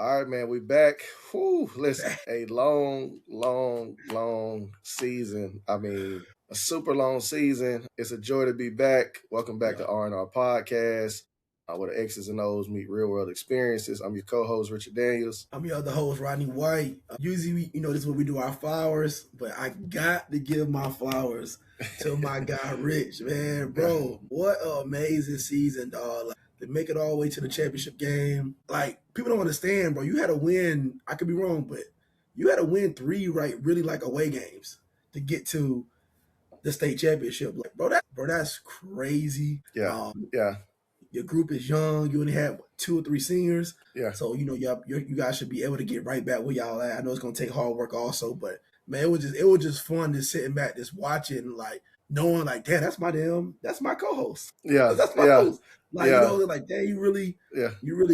All right, man, we back. Whew, listen, a long season. I mean, a super long season. It's a joy to be back. Welcome back Yeah. to R&R Podcast, where the X's and O's meet real world experiences. I'm your co-host, Richard Daniels. I'm your other host, Rodney White. Usually, this is where we do our flowers, but I got to give my flowers to my guy, Rich, man. Bro, what an amazing season, dog. Like, to make it all the way to the championship game. Like, people don't understand, bro. You had to win, I could be wrong, but you had to win 3, really like away games to get to the state championship. Like, that's crazy. Yeah. Your group is young. You only have 2 or 3 seniors. Yeah. So, you guys should be able to get right back where y'all at. I know it's going to take hard work also, but man, it was just fun just sitting back, just watching, like knowing like, damn, that's my co-host. Yeah. That's my host. Like, like, damn, you really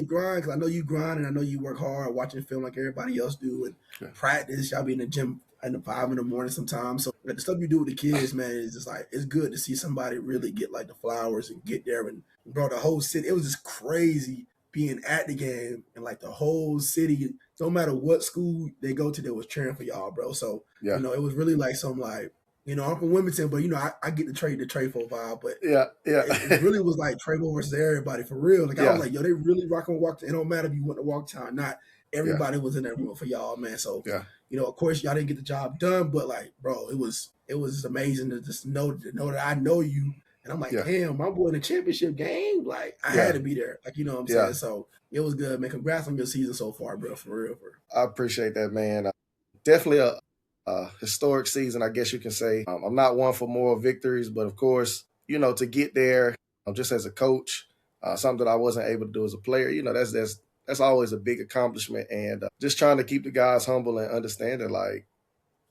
grind. Cause I know you grind and I know you work hard watching film like everybody else do and practice. Y'all be in the gym at 5 in the morning sometimes. So like, the stuff you do with the kids, man, is just like, it's good to see somebody really get like the flowers and get there. And bro, the whole city, it was just crazy being at the game and like the whole city, no matter what school they go to, they was cheering for y'all, bro. So, it was really like some like, I'm from Wilmington, but I get the Trefo vibe, but it really was like Trefo versus everybody for real. Like I was like, yo, they really rocking walk. It don't matter if you went to walk town or not. Everybody was in that room for y'all, man. So of course y'all didn't get the job done, but like, bro, it was just amazing to just know that I know you. And I'm like, damn, my boy in the championship game, like I had to be there. Like, you know what I'm saying? So it was good, man. Congrats on your season so far, bro. For real. I appreciate that, man. Definitely a historic season, I guess you can say. I'm not one for moral victories, but of course, to get there, just as a coach, something that I wasn't able to do as a player, that's always a big accomplishment. And just trying to keep the guys humble and understanding, like,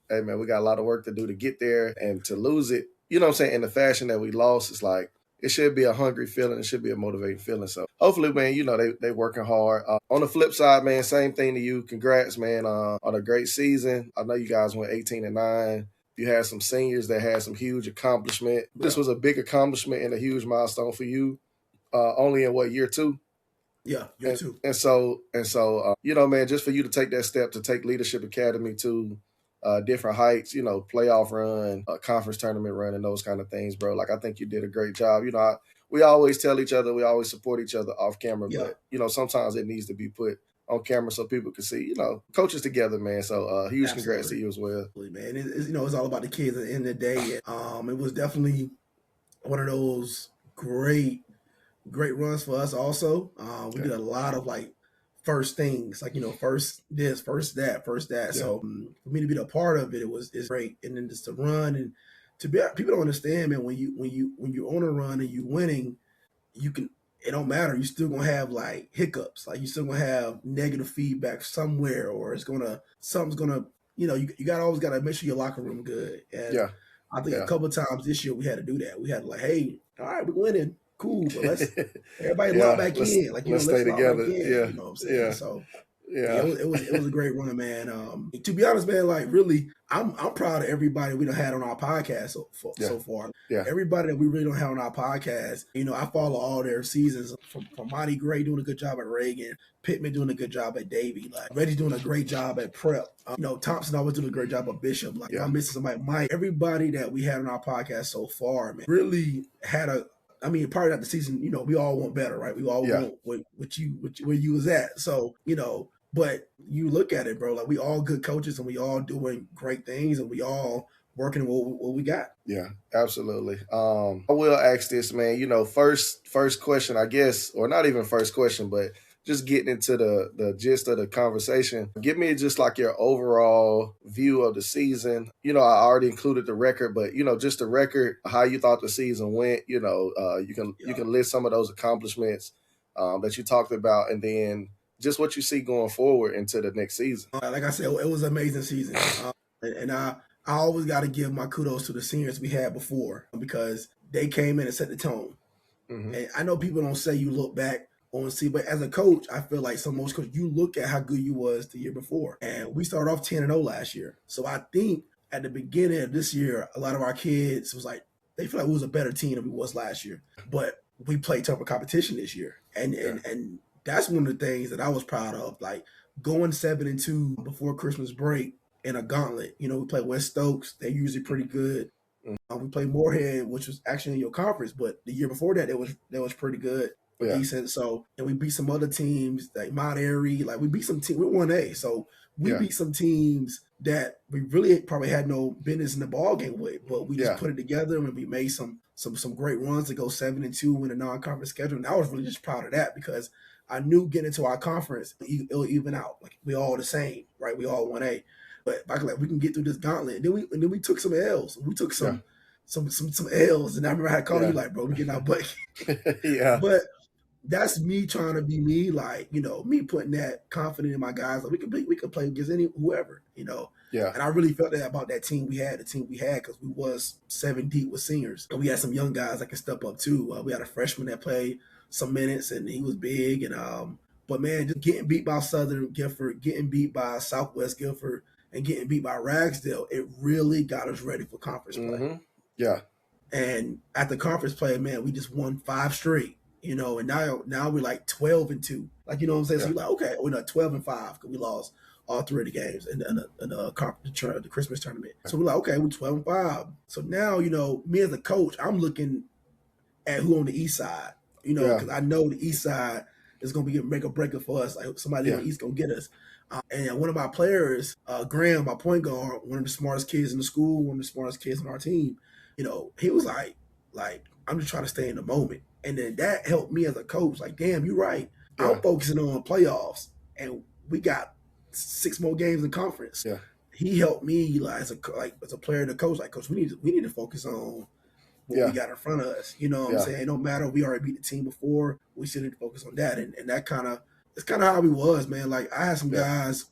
hey, man, we got a lot of work to do to get there, and to lose it, in the fashion that we lost, it's like, it should be a hungry feeling. It should be a motivating feeling. So hopefully, man, they working hard. On the flip side, man, same thing to you. Congrats, man, on a great season. I know you guys went 18-9. You had some seniors that had some huge accomplishment. Yeah. This was a big accomplishment and a huge milestone for you. Only in what, year 2? Yeah, year 2. And so, man, just for you to take that step to take Leadership Academy to different heights, playoff run, conference tournament run, and those kind of things, bro. Like, I think you did a great job. We always tell each other, we always support each other off camera, but, sometimes it needs to be put on camera so people can see, coaches together, man. So huge congrats to you as well. Man, it's all about the kids at the end of the day. It was definitely one of those great runs for us also. We did a lot of like first things, like, first this, first that. Yeah. So for me to be a part of it's great. And then just to run and to be, people don't understand, man, when you're on a run and you're winning, it don't matter. You're still gonna have like hiccups, like you still gonna have negative feedback somewhere, or something's gonna, you always gotta make sure your locker room good. And I think a couple of times this year we had to do that. We had to like, hey, all right, we're winning. Cool, but let's everybody lock back in. Like, let's stay together. You know what I'm saying? So it was a great run, man. To be honest, man, like really, I'm proud of everybody we done had on our podcast so far. Yeah. Everybody that we really don't have on our podcast, I follow all their seasons from Monty Gray doing a good job at Reagan, Pittman doing a good job at Davie, like Reggie's doing a great job at Prep. Thompson always doing a great job at Bishop. Like, I'm missing somebody, Mike. Everybody that we had on our podcast so far, man, really had probably not the season, we all want better, right? We all want where you was at. So, but you look at it, bro, like we all good coaches and we all doing great things and we all working what we got. Yeah, absolutely. I will ask this, man, first question, I guess, or not even first question, but just getting into the gist of the conversation. Give me just like your overall view of the season. I already included the record, but just the record, how you thought the season went. You can list some of those accomplishments that you talked about, and then just what you see going forward into the next season. Like I said, it was an amazing season, and I always got to give my kudos to the seniors we had before, because they came in and set the tone. Mm-hmm. And I know people don't say you look back on see, but as a coach, I feel like most coaches, you look at how good you was the year before, and we started off 10-0 last year. So I think at the beginning of this year, a lot of our kids was like, they feel like we was a better team than we was last year, but we played tougher competition this year, and that's one of the things that I was proud of. Like, going 7-2 before Christmas break in a gauntlet. You know, we play West Stokes. They're usually pretty good. We played Moorhead, which was actually in your conference, but the year before that, it was pretty good, decent. So, and we beat some other teams like Mount Airy. Like we beat some team. We 1A, so we beat some teams that we really probably had no business in the ball game with, but we just put it together and we made some great runs to go 7-2 in a non-conference schedule. And I was really just proud of that because I knew getting into our conference, it'll even out. Like we all the same, right? We all 1A. But we can get through this gauntlet. And then we took some L's. We took some L's. And I remember I had called you like, bro, we getting our butt. But that's me trying to be me, like, you know, me putting that confidence in my guys. Like we could play against whoever, you know. And I really felt that about that team we had, because we was 7 deep with seniors. And we had some young guys that could step up too. We had a freshman that played some minutes and he was big. And but man, just getting beat by Southern Gifford, getting beat by Southwest Gifford, and getting beat by Ragsdale, it really got us ready for conference play. And at the conference play, man, we just won 5 straight, you know, and now we're like 12-2. Like, you know what I'm saying? So you're like, okay, we're not 12-5 because we lost all 3 of the games in the Christmas tournament. So we're like, okay, we're 12-5. So now, you know, me as a coach, I'm looking at who on the east side, you know, because I know the east side is going to be a make or breaker for us. Like somebody on the east going to get us. And one of my players, Graham, my point guard, one of the smartest kids in the school, one of the smartest kids on our team, you know, he was like, I'm just trying to stay in the moment. And then that helped me as a coach. Like, damn, you're right. I'm focusing on playoffs, and we got 6 more games in conference. He helped me as a player and a coach. Like, coach, we need to focus on what we got in front of us. You know what I'm saying? No matter, we already beat the team before. We still need to focus on that. And that it's kind of how we was, man. Like, I had some guys,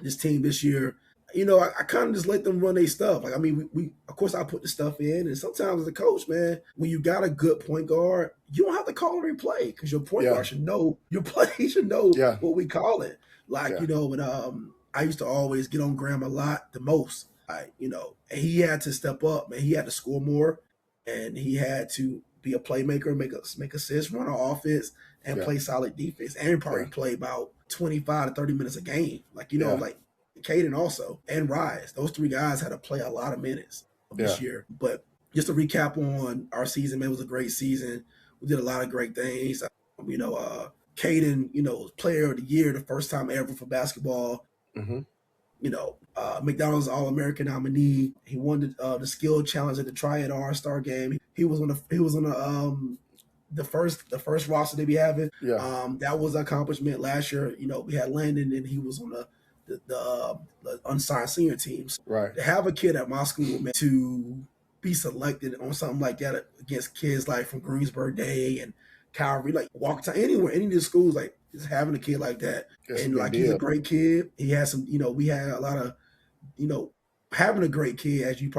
this team this year, you know, I kind of just let them run their stuff. Like, I mean, we of course I put the stuff in, and sometimes as a coach, man, when you got a good point guard, you don't have to call every play because your point guard should know your play. He should know what we call it. Like, you know, and I used to always get on Graham the most. Like, you know, and he had to step up, man. He had to score more, and he had to be a playmaker, make assists, run our offense, and play solid defense. And probably play about 25 to 30 minutes a game. Like, you know, like Caden also, and Rise. Those 3 guys had to play a lot of minutes this year. But just to recap on our season, man, it was a great season. We did a lot of great things. You know, Caden, you know, was player of the year the first time ever for basketball. You know, McDonald's All-American nominee. He won the skill challenge at the Triad All-Star game. He was on the first roster they be having. That was an accomplishment last year. You know, we had Landon, and he was on the unsigned senior teams. To have a kid at my school, man, to be selected on something like that against kids like from Greensburg Day and Calvary, like Walkertown, anywhere, any of the schools, like just having a kid like that. And like, he's a great kid. He has some, you know, we had a lot of, you know, having a great kid, as you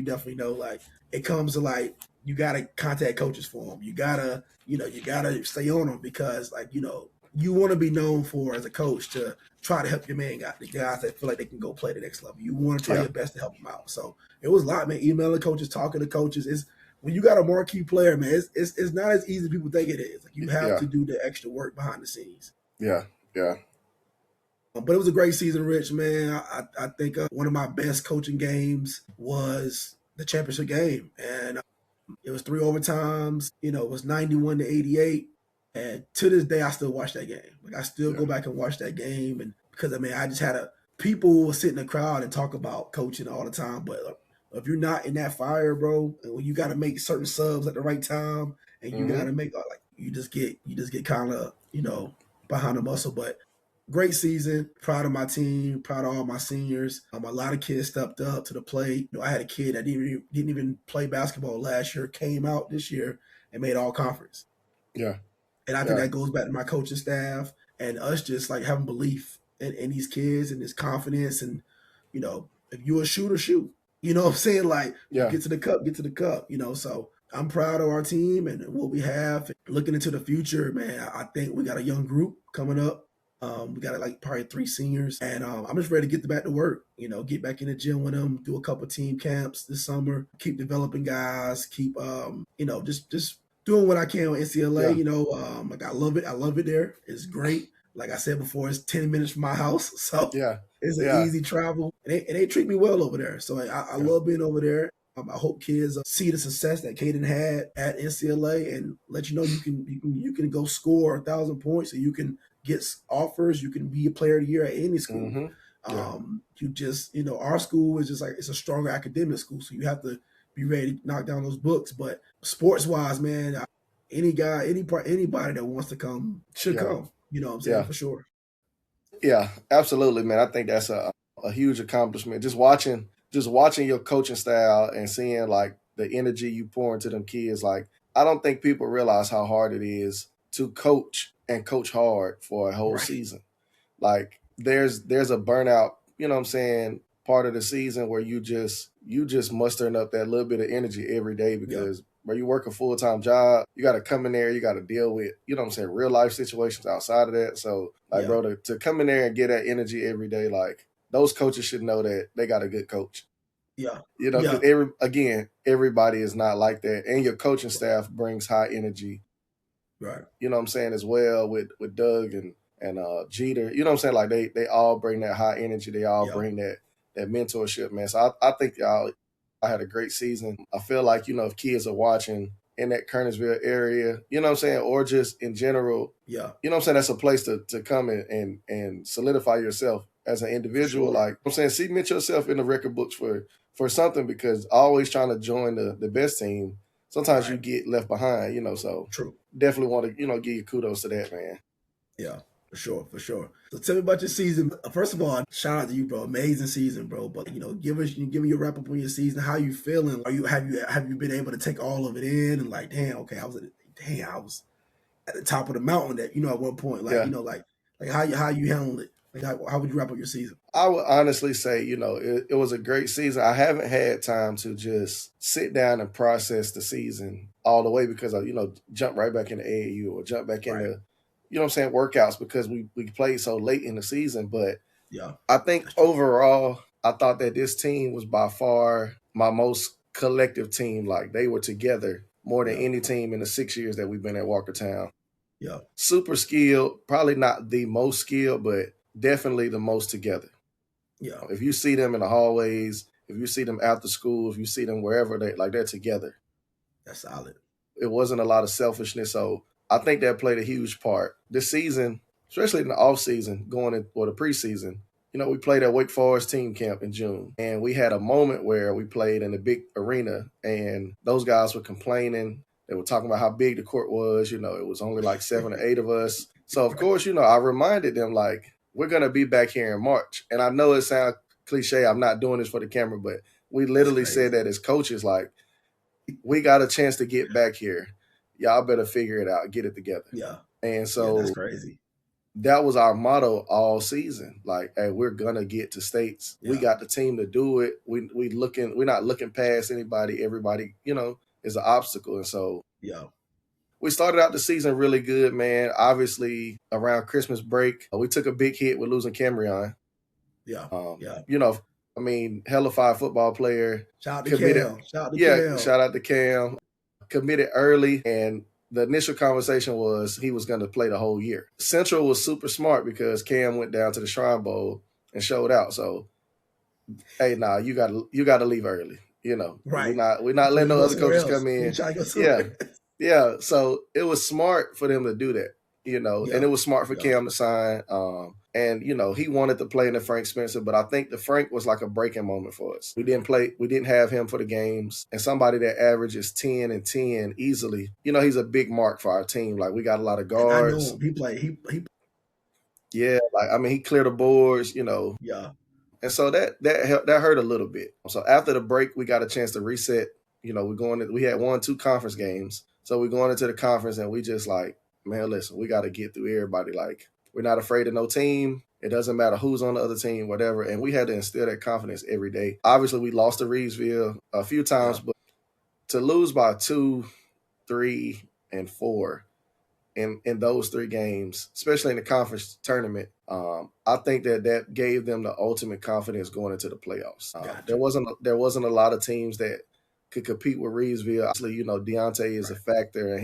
definitely know, like it comes to like, you got to contact coaches for them. You got to stay on them because, like, you know, you want to be known for, as a coach, to try to help your man, the guys that feel like they can go play the next level. You want to try your best to help them out. So it was a lot, man. Emailing coaches, talking to coaches. When you got a marquee player, man, it's not as easy as people think it is. Like, you have to do the extra work behind the scenes. But it was a great season, Rich, man. I think one of my best coaching games was the championship game. And it was 3 overtimes. You know, it was 91-88. And to this day, I still watch that game. Like, I still go back and watch that game. And because, I mean, I just had people will sit in the crowd and talk about coaching all the time. But if you're not in that fire, bro, and when you got to make certain subs at the right time, and you got to make, like, you just get kind of, you know, behind the muscle. But great season. Proud of my team. Proud of all my seniors. A lot of kids stepped up to the plate. You know, I had a kid that didn't even play basketball last year, came out this year and made all conference. And I think that goes back to my coaching staff and us just like having belief in these kids and this confidence. And, you know, if you're a shooter, shoot. You know what I'm saying? Like, get to the cup, you know. So I'm proud of our team and what we have. Looking into the future, man, I think we got a young group coming up. We got like probably 3 seniors. And I'm just ready to get back to work, you know, get back in the gym with them, do a couple team camps this summer, keep developing guys, keep, you know, just doing what I can with NCLA, you know. Like, I love it there. It's great. Like I said before, it's 10 minutes from my house, so Yeah. it's an Yeah. easy travel, and they treat me well over there. So I love being over there. I hope kids see the success that Caden had at NCLA and let you know you can go score 1,000 points and you can get offers. You can be a player of the year at any school. You just, our school is just like, it's a stronger academic school, so you have to be ready to knock down those books. But sports wise, man, anybody that wants to come should come. You know what I'm saying? For sure. Yeah, absolutely, man. I think that's a huge accomplishment. Just watching your coaching style and seeing like the energy you pour into them kids. Like, I don't think people realize how hard it is to coach and coach hard for a whole season. Like, there's a burnout, you know what I'm saying, part of the season where you just mustering up that little bit of energy every day because where you work a full-time job, you got to come in there, you got to deal with, you know what I'm saying, real life situations outside of that. So, like, bro, to come in there and get that energy every day, like, those coaches should know that they got a good coach. Yeah. You know, everybody is not like that. And your coaching staff brings high energy. Right. You know what I'm saying, as well with Doug and Jeter. You know what I'm saying? Like, they all bring that high energy. They all bring that mentorship, man. So I think I had a great season. I feel like, if kids are watching in that Kernersville area, you know what I'm saying, or just in general, you know what I'm saying, that's a place to come in and solidify yourself as an individual. Like I'm saying, cement yourself in the record books for something, because always trying to join the best team, sometimes you get left behind, so definitely want to, give you kudos to that, man. Yeah. For sure. So tell me about your season. First of all, shout out to you, bro. Amazing season, bro. But give me your wrap up on your season. How you feeling? Have you been able to take all of it in and like, damn, okay, I was at the top of the mountain at one point. Like, like how you handled it? Like how would you wrap up your season? I would honestly say, it was a great season. I haven't had time to just sit down and process the season all the way because I, jump right back into AAU or jump back into workouts because we played so late in the season. But I think overall, I thought that this team was by far my most collective team. Like, they were together more than any team in the 6 years that we've been at Walkertown. Yeah. Super skilled, probably not the most skilled, but definitely the most together. Yeah. If you see them in the hallways, if you see them after school, if you see them wherever, they're together. That's solid. It wasn't a lot of selfishness. So I think that played a huge part. This season, especially in the off season, the preseason, we played at Wake Forest team camp in June. And we had a moment where we played in a big arena and those guys were complaining. They were talking about how big the court was. It was only like 7 or 8 of us. So, of course, I reminded them, like, we're going to be back here in March. And I know it sounds cliche. I'm not doing this for the camera, but we literally said that as coaches, like, we got a chance to get back here. Y'all better figure it out, get it together. Yeah. And so that's crazy. That was our motto all season. Like, hey, we're gonna get to states. Yeah. We got the team to do it. We're not looking past anybody. Everybody, is an obstacle. And so we started out the season really good, man. Obviously, around Christmas break, we took a big hit with losing Camryon. Yeah. Hella fire football player. Shout out to Cam. Shout out to Cam. Committed early, and the initial conversation was he was going to play the whole year. Central was super smart because Cam went down to the Shrine Bowl and showed out. So, hey, you got to leave early. Right. We're not letting no other coaches come in. Yeah. So it was smart for them to do that. And it was smart for Cam to sign. And he wanted to play in the Frank Spencer, but I think the Frank was like a breaking moment for us. We didn't have him for the games. And somebody that averages 10 and 10 easily, he's a big mark for our team. Like, we got a lot of guards. I know he played. Yeah, he cleared the boards, Yeah. And so that hurt a little bit. So after the break, we got a chance to reset. We had 1-2 conference games. So we're going into the conference and we just like, man, listen, we got to get through everybody. Like, we're not afraid of no team. It doesn't matter who's on the other team, whatever. And we had to instill that confidence every day. Obviously, we lost to Reedsville a few times, but to lose by 2, 3, and 4 in those 3 games, especially in the conference tournament, I think that gave them the ultimate confidence going into the playoffs. There wasn't a lot of teams that could compete with Reedsville. Obviously, Deontay is a factor, and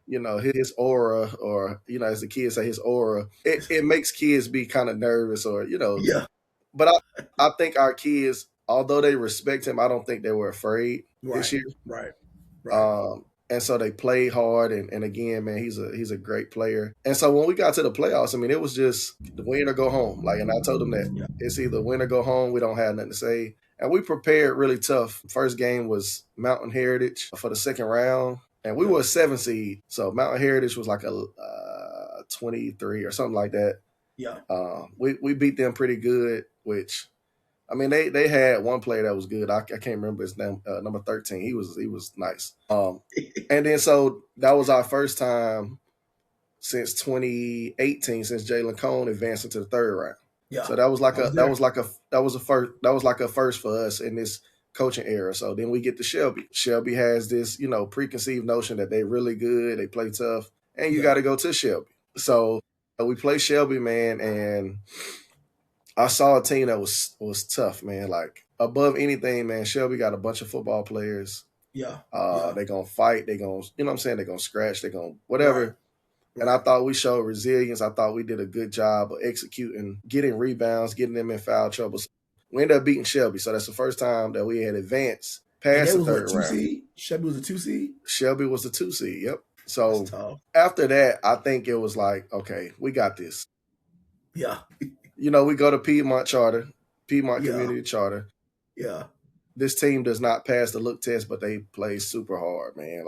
his aura, or as the kids say, his aura. It makes kids be kind of nervous, or Yeah. But I think our kids, although they respect him, I don't think they were afraid this year. Right. And so they played hard, and again, man, he's a great player. And so when we got to the playoffs, I mean, it was just the win or go home. And I told them that it's either win or go home. We don't have nothing to say. And we prepared really tough. First game was Mountain Heritage for the second round, and we were a 7 seed. So Mountain Heritage was like a 23 or something like that. Yeah. We beat them pretty good, which, I mean, they had one player that was good. I can't remember his name, number 13. He was nice. And then so that was our first time since 2018, since Jalen Cone advanced into the third round. Yeah. So that was a first for us in this coaching era. So then we get to Shelby. Shelby has this, preconceived notion that they're really good, they play tough, and you got to go to Shelby. So we play Shelby, man, and I saw a team that was tough, man. Like, above anything, man, Shelby got a bunch of football players. Yeah. They're going to fight. They're going to, they're going to scratch. They're going to whatever. Right. And I thought we showed resilience. I thought we did a good job of executing, getting rebounds, getting them in foul trouble. So we ended up beating Shelby. So that's the first time that we had advanced past the third round. Seed? Shelby was a 2 seed? Shelby was the 2 seed, yep. So after that, I think it was like, okay, we got this. Yeah. We go to Piedmont Community Charter. Yeah. This team does not pass the look test, but they play super hard, man.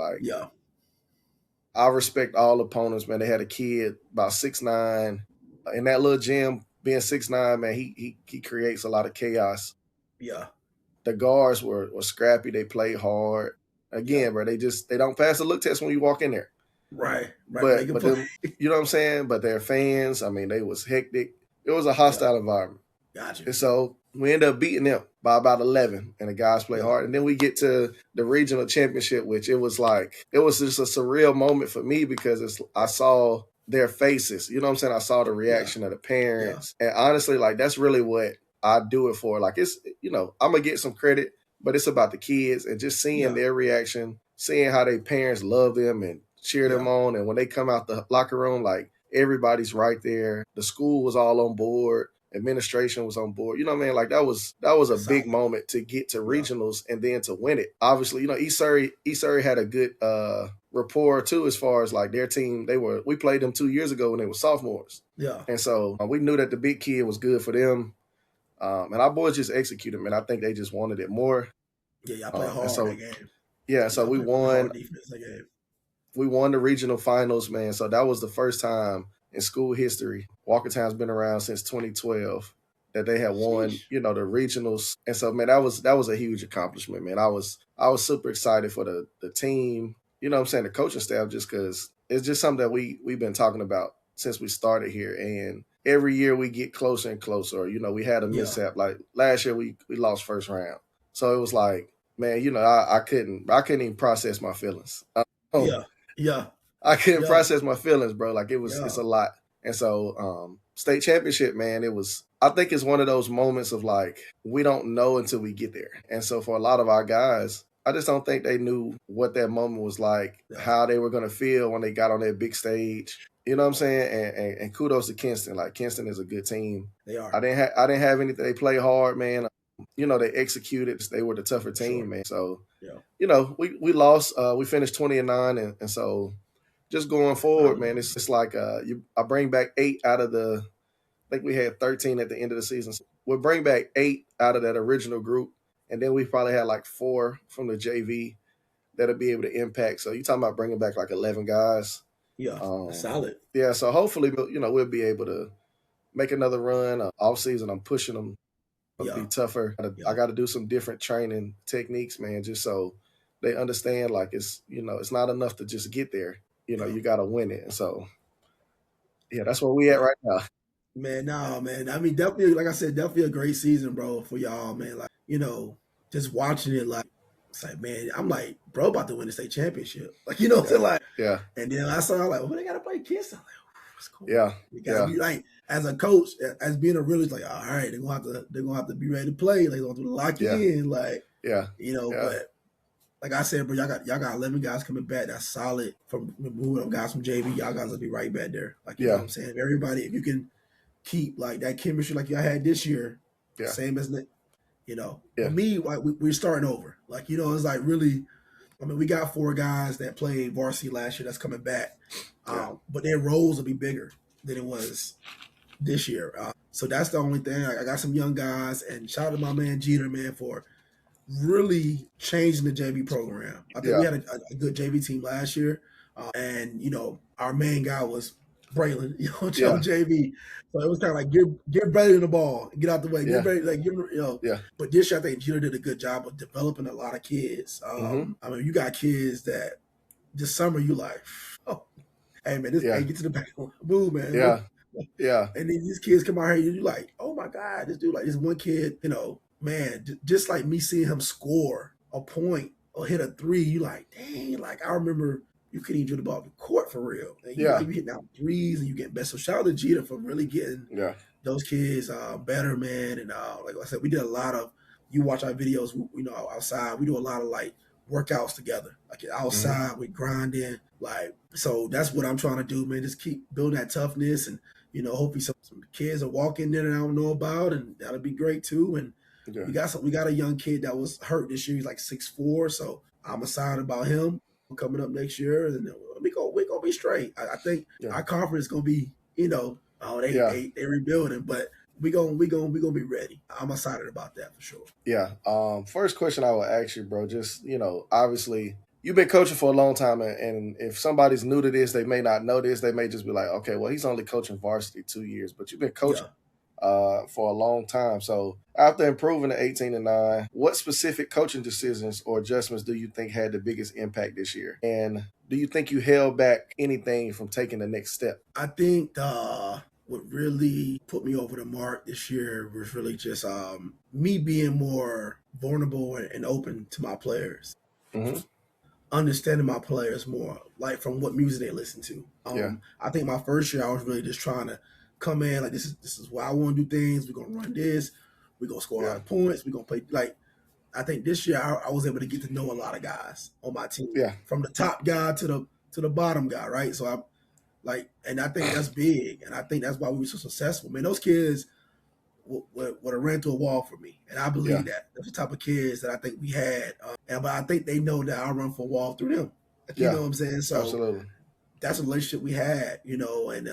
I respect all opponents, man. They had a kid about 6'9". In that little gym, being 6'9", man, he creates a lot of chaos. Yeah. The guards were scrappy. They played hard. Again, bro, they don't pass the look test when you walk in there. Right. But them, you know what I'm saying? But their fans, I mean, they was hectic. It was a hostile environment. Gotcha. And so we ended up beating them by about 11, and the guys play hard. And then we get to the regional championship, which it was just a surreal moment for me, because I saw their faces. You know what I'm saying? I saw the reaction of the parents. And honestly, that's really what I do it for. It's, I'm going to get some credit, but it's about the kids and just seeing their reaction, seeing how their parents love them and cheer them on. And when they come out the locker room, everybody's right there. The school was all on board. Administration was on board. You know what I mean? That was a big moment to get to regionals and then to win it. Obviously, East Surrey had a good rapport too, as far as their team. We played them 2 years ago when they were sophomores. Yeah. And so we knew that the big kid was good for them. And our boys just executed, man. I think they just wanted it more. Yeah, y'all play hard that game. Yeah, so we won. We won the regional finals, man. So that was the first time in school history. Walkertown's been around since 2012 that they had won, the regionals. And so, man, that was a huge accomplishment, man. I was super excited for the team, you know what I'm saying, the coaching staff, just because it's just something that we've been talking about since we started here. And every year we get closer and closer. We had a mishap. Like last year we lost first round. So it was like, man, I couldn't even process my feelings. I couldn't process my feelings, bro. It's a lot. And so state championship, man, I think it's one of those moments of we don't know until we get there. And so for a lot of our guys, I just don't think they knew what that moment was like, how they were going to feel when they got on that big stage. You know what I'm saying? And kudos to Kinston. Kinston is a good team. They are. I didn't have anything. They play hard, man. They executed. They were the tougher team, man. So, we lost. We finished 20-9. And so just going forward, man, it's I bring back 8 out of I think we had 13 at the end of the season. So we'll bring back 8 out of that original group. And then we probably had 4 from the JV that'll be able to impact. So you're talking about bringing back 11 guys. Yeah, solid. Yeah, so hopefully, we'll be able to make another run. Off season, I'm pushing them to be tougher. I got to do some different training techniques, man, just so they understand it's it's not enough to just get there. You got to win it. And so, yeah, that's where we at right now. Man, no, man. I mean, definitely, like I said, definitely a great season, bro, for y'all, man. Just watching it, it's man, I'm bro, about to win the state championship. What I'm saying? Yeah. And then I saw, well, they got to play Kiss. I'm what's cool. Yeah. You got to be as a coach, as being a realist, all right, they're gonna have to be ready to play. They're gonna have to lock you in, yeah. But like I said, bro, y'all got 11 guys coming back. That's solid. From moving up guys from JV, y'all guys will be right back there. Like you know what I'm saying. Everybody, if you can keep like that chemistry like y'all had this year, same as you know. For me, like we're starting over. Like you know, it's like really. I mean, we got 4 guys that played varsity last year that's coming back, but their roles will be bigger than it was this year. So that's the only thing. I got some young guys, and shout out to my man Jeter, man, for really changing the JV program. I think we had a good JV team last year, and you know our main guy was Braylon, you know, JV. So it was kind of like give Braylon the ball, get out the way, give Braylon, like give him, you know. But this year I think Jeter did a good job of developing a lot of kids. I mean, you got kids that this summer you like, oh, hey man, this hey, get to the back, move man, And then these kids come out here, and you're like, oh my god, this dude, like this one kid, you know. Man, just like me seeing him score a point or hit a 3, you like, dang, like I remember you couldn't even do the ball in court for real. And you be hitting out threes and you get best. So shout out to Jeter for really getting those kids better, man. And like I said, we did a lot of, you watch our videos, you know, outside, we do a lot of like workouts together. Like outside, we grinding. Like, so that's what I'm trying to do, man. Just keep building that toughness and, you know, hopefully some kids will walk in there that I don't know about, and that'll be great too. And we got a young kid that was hurt this year. He's like 6'4", so I'm excited about him coming up next year, and we're gonna be straight. I think our conference is gonna be, you know, they rebuilding, but we gonna be ready. I'm excited about that for sure. Yeah. First question I will ask you, bro. Just you know, obviously you've been coaching for a long time, and if somebody's new to this, they may not know this. They may just be like, okay, well, he's only coaching varsity 2 years, but you've been coaching. For a long time. So after improving to 18-9, what specific coaching decisions or adjustments do you think had the biggest impact this year? And do you think you held back anything from taking the next step? I think what really put me over the mark this year was really just me being more vulnerable and open to my players. Understanding my players more, like from what music they listen to. I think my first year I was really just trying to come in like this is why I want to do things. We're gonna run this. We're gonna score a lot of points. We're gonna play like. I think this year I was able to get to know a lot of guys on my team. From the top guy to the bottom guy, right? So I'm like, and I think that's big, and I think that's why we were so successful. Man, those kids would have ran through a wall for me, and I believe that. That's the type of kids that I think we had, but I think they know that I run for a wall through them. You know what I'm saying? So absolutely. That's a relationship we had, you know, and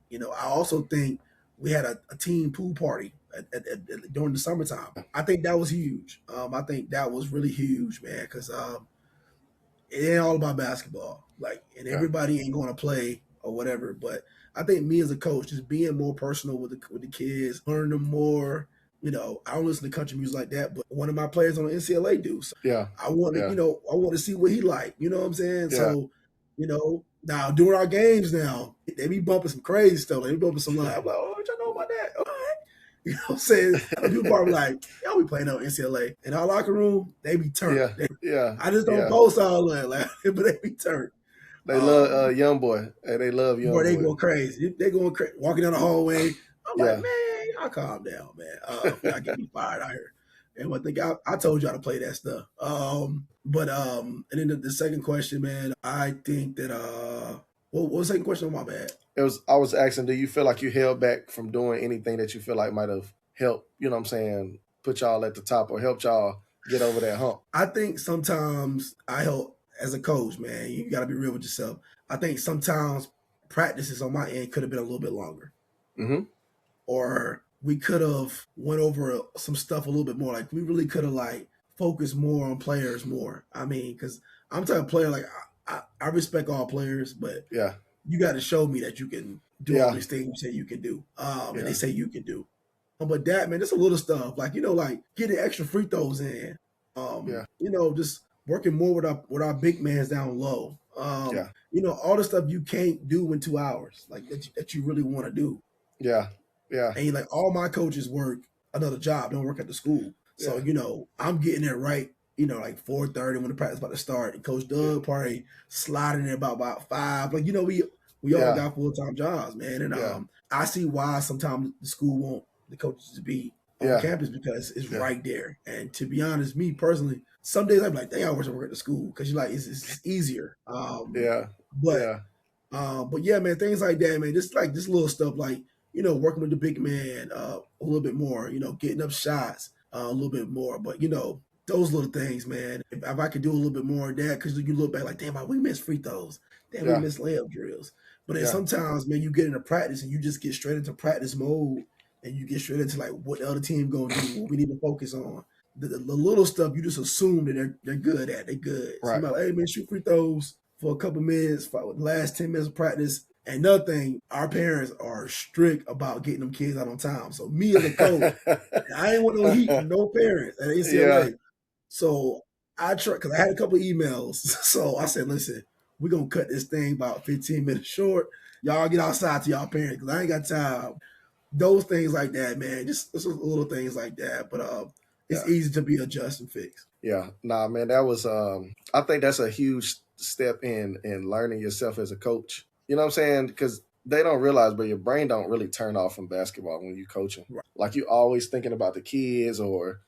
you know, I also think we had a team pool party during the summertime. I think that was huge. I think that was really huge, man, because it ain't all about basketball. Like, and everybody ain't going to play or whatever. But I think me as a coach, just being more personal with the kids, learning them more. You know, I don't listen to country music like that, but one of my players on the NCAA do. So I want to, you know, I want to see what he like. You know what I'm saying? So, you know. Now, during our games now, they be bumping some crazy stuff. They be bumping some line. I'm like, oh, what y'all know about that? All right. You know what I'm saying? People probably like, y'all be playing on NCAA. In our locker room, they be turned. I just don't post all that, like, but they be turned. They love Young Boy. And they love Young Boy. They go crazy. They going crazy. Walking down the hallway. I'm like, man, y'all calm down, man. Y'all get me fired out here. And I think I told y'all to play that stuff. And then the second question, man, I think that what was the second question? My bad. I was asking, do you feel like you held back from doing anything that you feel like might have helped, you know what I'm saying, put y'all at the top or helped y'all get over that hump? I think sometimes I help as a coach, man. You got to be real with yourself. I think sometimes practices on my end could have been a little bit longer. Or we could have went over some stuff a little bit more. Like we really could have like focused more on players more. I mean, because I'm the type of player, like I respect all players, but you got to show me that you can do all these things you say you can do. And they say you can do. But that, man, that's a little stuff. Like, you know, like getting extra free throws in. You know, just working more with our big mans down low. You know, all the stuff you can't do in 2 hours, like that you really want to do. And like all my coaches work another job, don't work at the school. So, you know, I'm getting there right, you know, like 4:30 when the practice about to start. And Coach Doug probably sliding in about 5. Like, you know, we all got full-time jobs, man. And I see why sometimes the school want the coaches to be on campus because it's right there. And to be honest, me personally, some days I'm like, dang, I wish I worked at the school because you're like, it's easier. But yeah, man, things like that, man, just like this little stuff, like, you know, working with the big man a little bit more, you know, getting up shots a little bit more. But, you know, those little things, man, if I could do a little bit more of that, because you look back like, damn, we missed free throws. Damn, we missed layup drills. But then sometimes, man, you get into practice and you just get straight into practice mode and you get straight into like what the other team going to do, what we need to focus on. The little stuff you just assume that they're good at. They're good. Right. So you're like, hey, man, shoot free throws for a couple minutes, for the last 10 minutes of practice. And another thing, our parents are strict about getting them kids out on time. So me as a coach, I ain't want no heat from no parents at ACLA. So I tried, because I had a couple of emails. So I said, listen, we're going to cut this thing about 15 minutes short. Y'all get outside to y'all parents because I ain't got time. Those things like that, man, just little things like that. But it's easy to be adjust and fix. Yeah. Nah, man, that was, I think that's a huge step in learning yourself as a coach. You know what I'm saying? Because they don't realize, but your brain don't really turn off from basketball when you're coaching. Right. Like you always thinking about the kids, or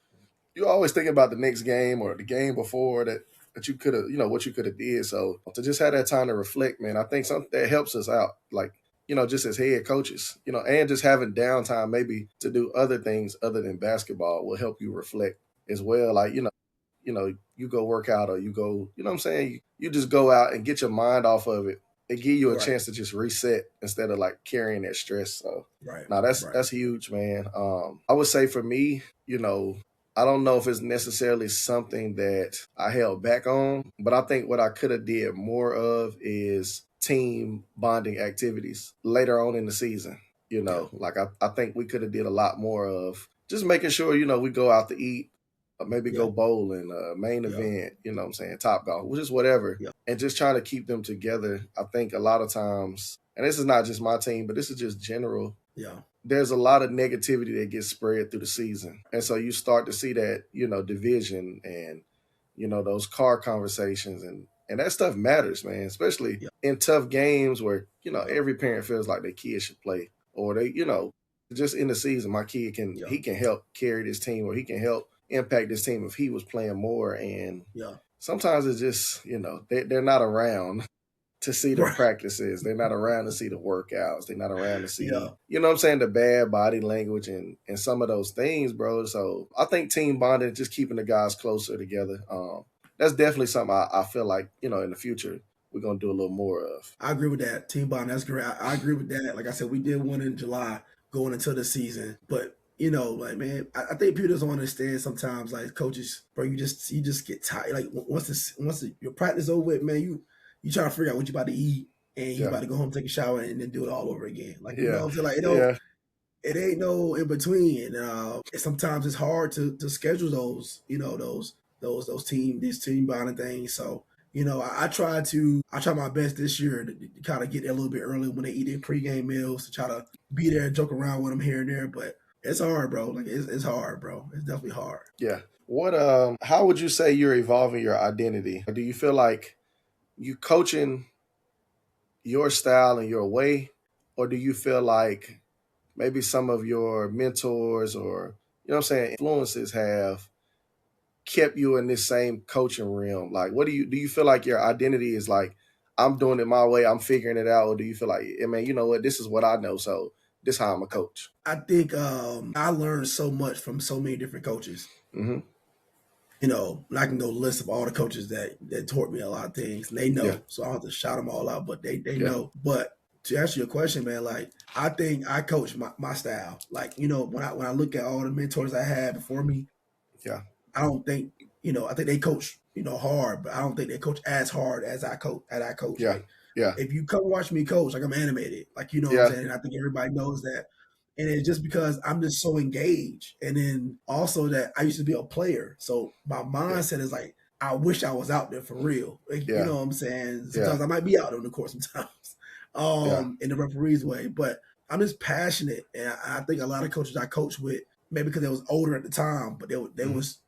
you always thinking about the next game or the game before that you could have, you know, what you could have did. So to just have that time to reflect, man, I think something that helps us out, like, you know, just as head coaches, you know, and just having downtime maybe to do other things other than basketball will help you reflect as well. Like, you know, you go work out or you go, you know what I'm saying? You just go out and get your mind off of it. It give you a chance to just reset instead of like carrying that stress. So that's huge, man. I would say for me, you know, I don't know if it's necessarily something that I held back on, but I think what I could have did more of is team bonding activities later on in the season. You know, like I think we could have did a lot more of just making sure, you know, we go out to eat, or maybe go bowling, main event, you know what I'm saying, Top Golf, which is whatever, and just trying to keep them together. I think a lot of times, and this is not just my team, but this is just general. There's a lot of negativity that gets spread through the season. And so you start to see that, you know, division and, you know, those car conversations and that stuff matters, man, especially in tough games where, you know, every parent feels like their kid should play, or they, you know, just in the season, my kid he can help carry this team, or he can help impact this team if he was playing more. And sometimes it's just, you know, they're not around to see the practices. They're not around to see the workouts. They're not around to see, you know what I'm saying, the bad body language and some of those things, bro. So I think team bonding, just keeping the guys closer together, that's definitely something I feel like, you know, in the future we're going to do a little more of. I agree with that. Team bonding, that's great. I agree with that. Like I said, we did one in July going into the season. But, you know, like, man, I think people don't understand sometimes, like, coaches, bro, you just get tired. Like, once your practice over with, man, you try to figure out what you about to eat, and you about to go home, take a shower, and then do it all over again. Like, you know what I'm saying? Like, it ain't no in between. Sometimes it's hard to schedule those, you know, these team bonding things. So, you know, I try my best this year to kind of get there a little bit early when they eat their pregame meals, to try to be there and joke around with them here and there. But it's hard, bro. Like, it's hard, bro. It's definitely hard. Yeah. What? How would you say you're evolving your identity? Do you feel like you coaching your style and your way, or do you feel like maybe some of your mentors or, you know what I'm saying, influences have kept you in this same coaching realm? Like, do you feel like your identity is like, I'm doing it my way, I'm figuring it out, or do you feel like, I mean, you know what, this is what I know, so this is how I'm a coach? I think I learned so much from so many different coaches. Mm-hmm. You know, I can go list of all the coaches that taught me a lot of things. And they know, so I don't have to shout them all out, but they know. But to answer your question, man, like, I think I coach my style. Like, you know, when I look at all the mentors I had before me, I don't think, you know, I think they coach, you know, hard, but I don't think they coach as hard as I coach. Yeah. Like, if you come watch me coach, like, I'm animated, like, you know what I'm saying? And I think everybody knows that. And it's just because I'm just so engaged. And then also that I used to be a player. So my mindset is like, I wish I was out there for real. Like, you know what I'm saying? Sometimes I might be out on the court sometimes, in the referee's way. But I'm just passionate. And I think a lot of coaches I coached with, maybe because they was older at the time, but they was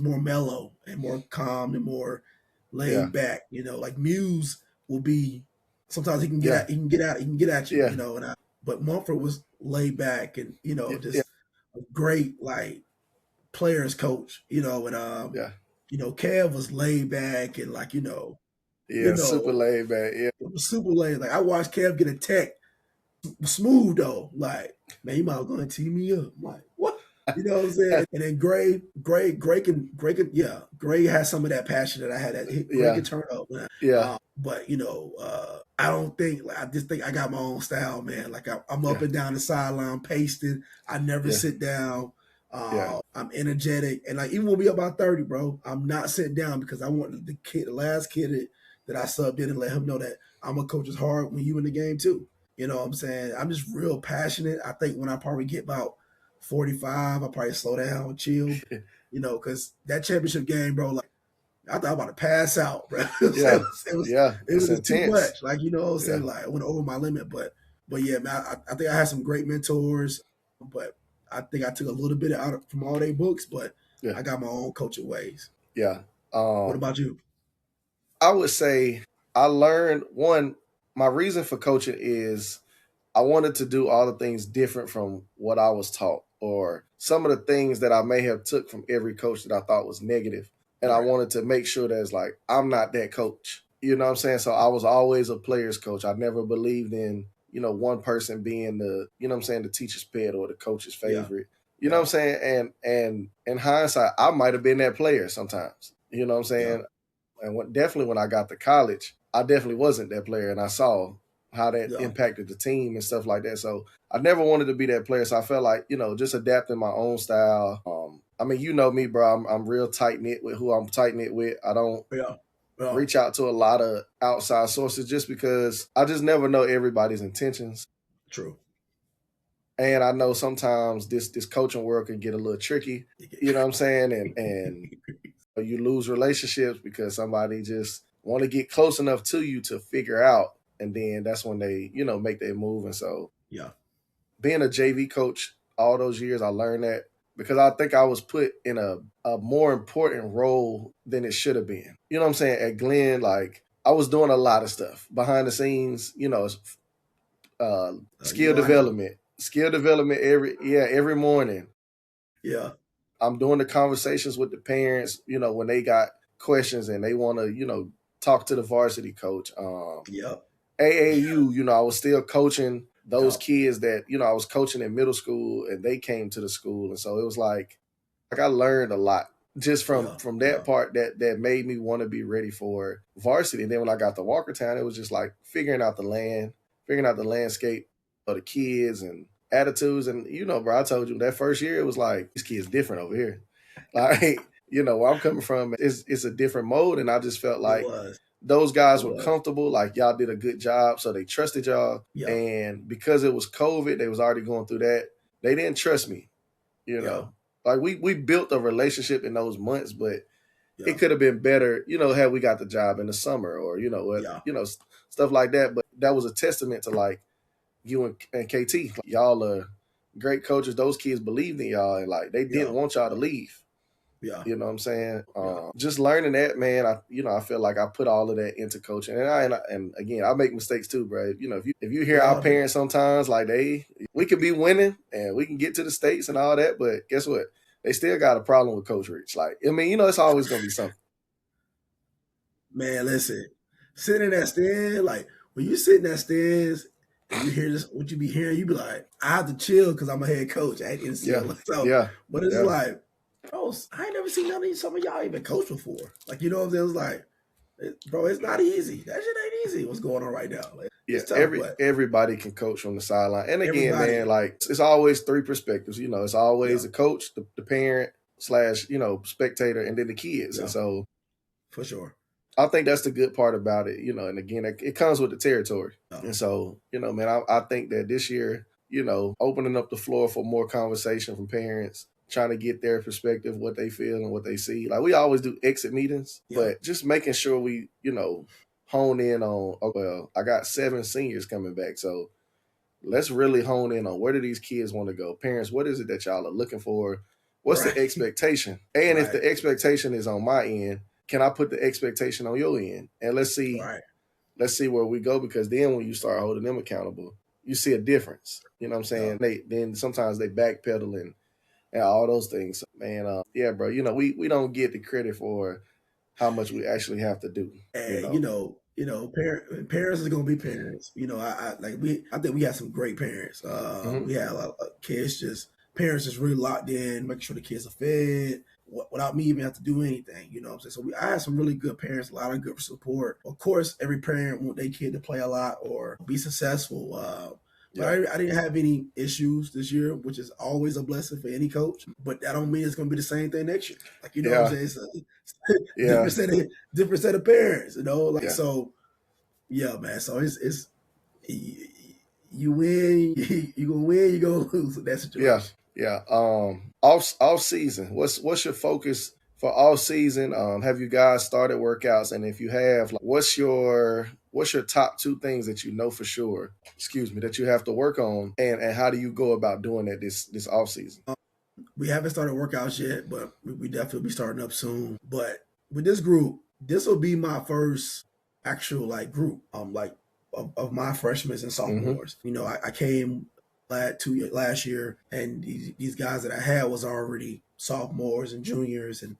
more mellow and more calm and more laid back. You know, like Muse will be, sometimes he can get at you, you know, but Mumford was laid back and, you know, just great like players coach, and Yeah. Kev was laid back and like, Super laid back. Yeah. it was super laid. Like I watched Kev get attacked smooth though. Like, man, he might gonna tee me up. I'm like, what? You know what I'm saying? And then Gray has some of that passion that I had. Gray can turn up, man. Yeah. But I don't think. I just think I got my own style, man. Like I'm up and down the sideline, pasting. I never sit down. I'm energetic, and like even when we about 30, bro, I'm not sitting down because I want the last kid that I subbed in and let him know that I'm gonna coach as hard when you in the game too. You know what I'm saying? I'm just real passionate. I think when I probably get about 45, I'll probably slow down, chill, because that championship game, bro, like I thought I was about to pass out, bro. It was too much. Like, you know what I'm saying? Like I went over my limit, but yeah, man, I think I had some great mentors, but I think I took a little bit out from all their books, but I got my own coaching ways. Yeah. What about you? I would say I learned my reason for coaching is I wanted to do all the things different from what I was taught, or some of the things that I may have took from every coach that I thought was negative. And I wanted to make sure that it's like, I'm not that coach. You know what I'm saying? So I was always a player's coach. I never believed in, one person being the, the teacher's pet or the coach's favorite. You know what I'm saying? And in hindsight, I might have been that player sometimes. You know what I'm saying? And definitely when I got to college, I definitely wasn't that player. And I saw how that impacted the team and stuff like that. So I never wanted to be that player. So I felt like, just adapting my own style. I mean, you know me, bro. I'm real tight-knit with who I'm tight-knit with. I don't reach out to a lot of outside sources just because I just never know everybody's intentions. True. And I know sometimes this coaching world can get a little tricky. You know what I'm saying? And you lose relationships because somebody just want to get close enough to you to figure out. And then that's when they, make their move. And so being a JV coach all those years, I learned that because I think I was put in a more important role than it should have been. You know what I'm saying? At Glenn, like I was doing a lot of stuff behind the scenes, skill development every morning. Yeah. I'm doing the conversations with the parents, when they got questions and they want to, talk to the varsity coach. AAU, I was still coaching those kids that, I was coaching in middle school and they came to the school. And so it was like I learned a lot just from that part that made me want to be ready for varsity. And then when I got to Walkertown, it was just like figuring out the landscape of the kids and attitudes. And, bro, I told you that first year, it was like, this kid's different over here. Like, where I'm coming from, it's a different mode. And I just felt like those guys were comfortable. Like, y'all did a good job. So they trusted y'all. Yeah. And because it was COVID, they was already going through that. They didn't trust me, Like, we built a relationship in those months, but it could have been better, had we got the job in the summer or, stuff like that. But that was a testament to, like, you and KT. Like, y'all are great coaches. Those kids believed in y'all, and, like, they didn't want y'all to leave. Yeah. You know what I'm saying? Just learning that, man, I feel like I put all of that into coaching. And again, I make mistakes too, bro. If you hear our parents sometimes, like we could be winning and we can get to the States and all that, but guess what? They still got a problem with Coach Rich. Like, I mean, it's always going to be something. Man, listen, sitting in that stand, like when you sit in that stands and you hear this, what you be hearing, you be like, I have to chill because I'm a head coach. I ain't in But it's like, bro, I ain't never seen some of y'all even coach before. Like, you know what I'm saying? It's like, bro, it's not easy. That shit ain't easy. What's going on right now? Like, tough, everybody can coach from the sideline. And again, man, like it's always three perspectives. It's always the coach, the parent / spectator, and then the kids. And so, for sure, I think that's the good part about it. And again, it comes with the territory. And so, man, I think that this year, opening up the floor for more conversation from parents, trying to get their perspective, what they feel and what they see. Like we always do exit meetings, but just making sure we, hone in on, well, I got 7 seniors coming back. So let's really hone in on where do these kids want to go? Parents, what is it that y'all are looking for? What's the expectation? And if the expectation is on my end, can I put the expectation on your end? And let's see where we go, because then when you start holding them accountable, you see a difference. You know what I'm saying? Then sometimes they backpedal and and all those things. Man, yeah, bro. We don't get the credit for how much we actually have to do. And parents are gonna be parents. I think we had some great parents. We had a lot of kids parents just really locked in, making sure the kids are fed without me even have to do anything. You know what I'm saying? So I had some really good parents, a lot of good support. Of course, every parent want their kid to play a lot or be successful. But I didn't have any issues this year, which is always a blessing for any coach. But that don't mean it's going to be the same thing next year. Like, what I'm saying? It's a different set of parents, so, yeah, man. So it's you win, you gonna win, you gonna lose in that situation. Yeah. Off season. What's your focus for off season? Have you guys started workouts? And if you have, what's your top 2 things that you know for sure, that you have to work on, and how do you go about doing that this off season? We haven't started workouts yet, but we definitely be starting up soon. But with this group, this will be my first actual group of my freshmen and sophomores. I came last year, and these guys that I had was already sophomores and juniors, and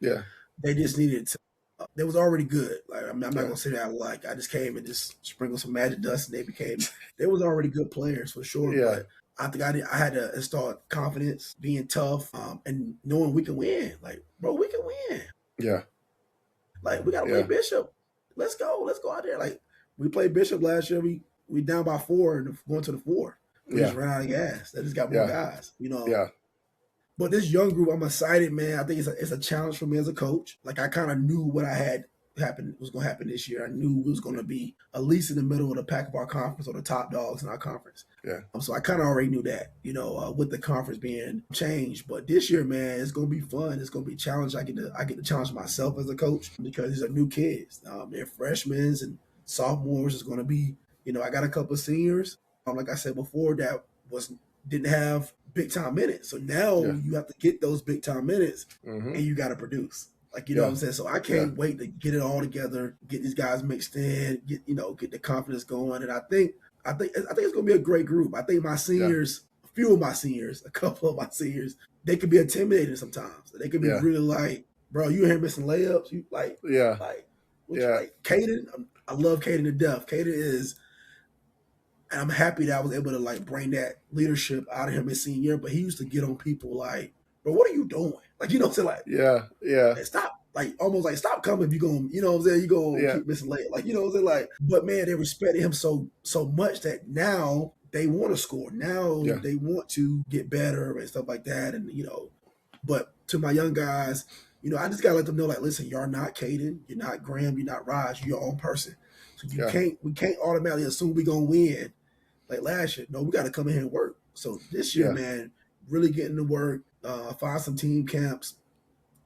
they just needed to. They was already good. I'm not gonna say that I just came and just sprinkled some magic dust, and they was already good players for sure. Yeah. But I think I had to install confidence, being tough, and knowing we can win. Bro, we can win. Yeah. We gotta play Bishop. Let's go out there. We played Bishop last year. We down by 4 and going to the 4. We just ran out of gas. They just got more guys. Yeah. But this young group, I'm excited, man. I think it's a challenge for me as a coach. I kind of knew what I had was going to happen this year. I knew we was going to be at least in the middle of the pack of our conference or the top dogs in our conference. Yeah. So I kind of already knew that, with the conference being changed. But this year, man, it's going to be fun. It's going to be a challenge. I get to challenge myself as a coach because these are new kids. They're freshmen and sophomores. Is going to be, I got a couple of seniors. Like I said before, that didn't have big time minutes. So now you have to get those big time minutes, and you got to produce. What I'm saying? So I can't wait to get it all together, get these guys mixed in, get the confidence going. And I think it's gonna be a great group. I think my seniors, a few of my seniors, a couple of my seniors, they could be intimidating sometimes. They could be really bro, you here missing layups? Caden, I love Caden to death. Caden is, and I'm happy that I was able to bring that leadership out of him his senior year. But he used to get on people bro, what are you doing? You know what I'm saying? Hey, stop. Almost stop coming if you're going, you know what I'm saying? You're going to keep missing late. You know what I'm saying? But man, they respected him so much that now they want to score. Now they want to get better and stuff like that. And, but to my young guys, I just got to let them know, listen, you're not Caden, you're not Graham, you're not Raj, you're your own person. So we can't automatically assume we're going to win like last year. No, we got to come in here and work. So this year, man, really getting to work, find some team camps